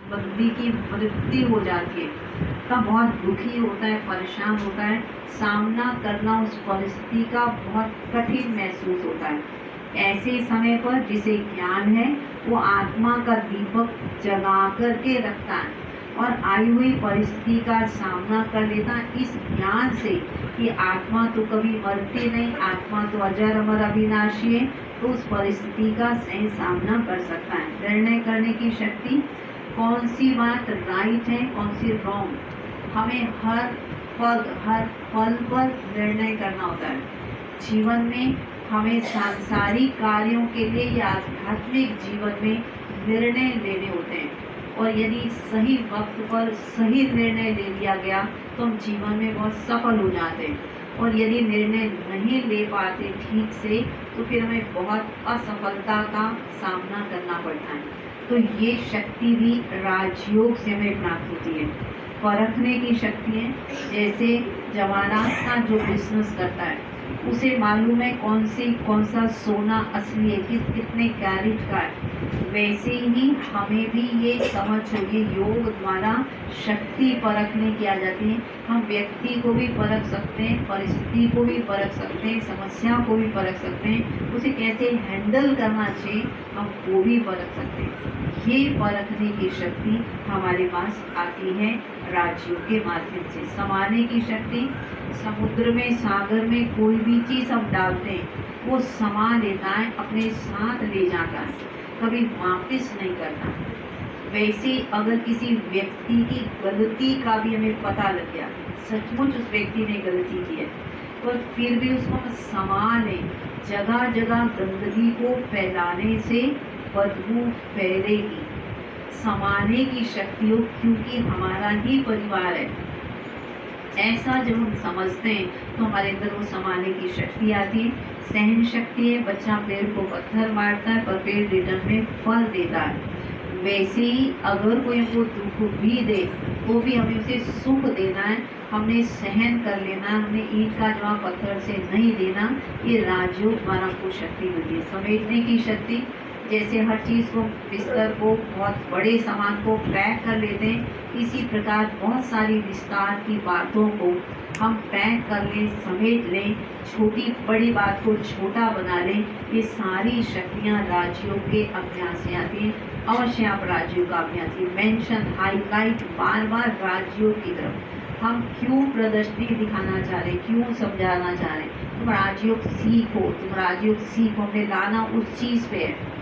बंदी की मृत्यु हो जाती है, तब बहुत दुखी होता है, परेशान होता है, सामना करना उस परिस्थिति का बहुत कठिन महसूस होता है। ऐसे समय पर जिसे ज्ञान है वो आत्मा का दीपक जगा करके रखता है और आई हुई परिस्थिति का सामना कर लेता है इस ज्ञान से कि आत्मा तो कभी मरती नहीं, आत्मा तो अजर अमर अविनाशी है, तो उस परिस्थिति का सही सामना कर सकता है। निर्णय करने की शक्ति, कौन सी बात राइट है, कौन सी रॉन्ग, हमें हर पल पर निर्णय करना होता है। जीवन में हमें सांसारिक कार्यों के लिए या आध्यात्मिक जीवन में निर्णय लेने होते हैं, और यदि सही वक्त पर सही निर्णय ले लिया गया तो हम जीवन में बहुत सफल हो जाते हैं, और यदि निर्णय नहीं ले पाते ठीक से तो फिर हमें बहुत असफलता का सामना करना पड़ता है। तो ये शक्ति भी राजयोग से हमें प्राप्त होती है। परखने की शक्ति है, जैसे जवाहरात का जो बिजनेस करता है उसे मालूम है कौन सा सोना असली है, कितने कैरेट का है, वैसे ही हमें भी ये समझ होगी। योग द्वारा शक्ति परखने की आ जाती है। हम व्यक्ति को भी परख सकते हैं, परिस्थिति को भी परख सकते हैं, समस्या को भी परख सकते हैं, उसे कैसे हैंडल करना चाहिए हम वो भी परख सकते हैं। ये परखने की शक्ति हमारे पास आती है राजयोग के माध्यम से। समाने की शक्ति, समुद्र में सागर में कोई भी चीज़ हम डालते हैं वो समा लेता है, अपने साथ ले जाता है, कभी वापस नहीं करता। वैसे अगर किसी व्यक्ति की गलती का भी हमें पता लग गया, सचमुच उस व्यक्ति ने गलती की है, तो फिर भी उसको हम समा लें। जगह जगह गंदगी को फैलाने से बदबू फैलेगी। समाने की शक्ति हो, क्योंकि हमारा ही परिवार है, ऐसा जब हम समझते हैं तो हमारे अंदर वो समाने की शक्ति आती है। सहन शक्ति है, बच्चा पेड़ को पत्थर मारता है पर पेड़ रिटर्न में फल देता है। वैसे ही अगर कोई हमको दुख भी दे तो भी हमें उसे सुख देना है, हमने सहन कर लेना, हमने ईंट का जवाब पत्थर से नहीं देना। ये राजयोग द्वारा हमको शक्ति मिलती है। समेटने की शक्ति, जैसे हर चीज़ को, बिस्तर को, बहुत बड़े सामान को पैक कर लेते हैं, इसी प्रकार बहुत सारी विस्तार की बातों को हम पैक कर लें, समेट लें, छोटी बड़ी बात को छोटा बना लें। ये सारी शक्तियाँ राजयोग के अभ्यास से आती हैं। अवश्य आप राजयोग का अभ्यास, मेंशन, हाईलाइट बार बार राजयोग की तरफ। हम क्यों प्रदर्शनी दिखाना चाह रहे, क्यों समझाना चाह रहे, तुम राजयोग सीखो, तुम राजयोग सीखो, हमें लाना उस चीज़ पे है।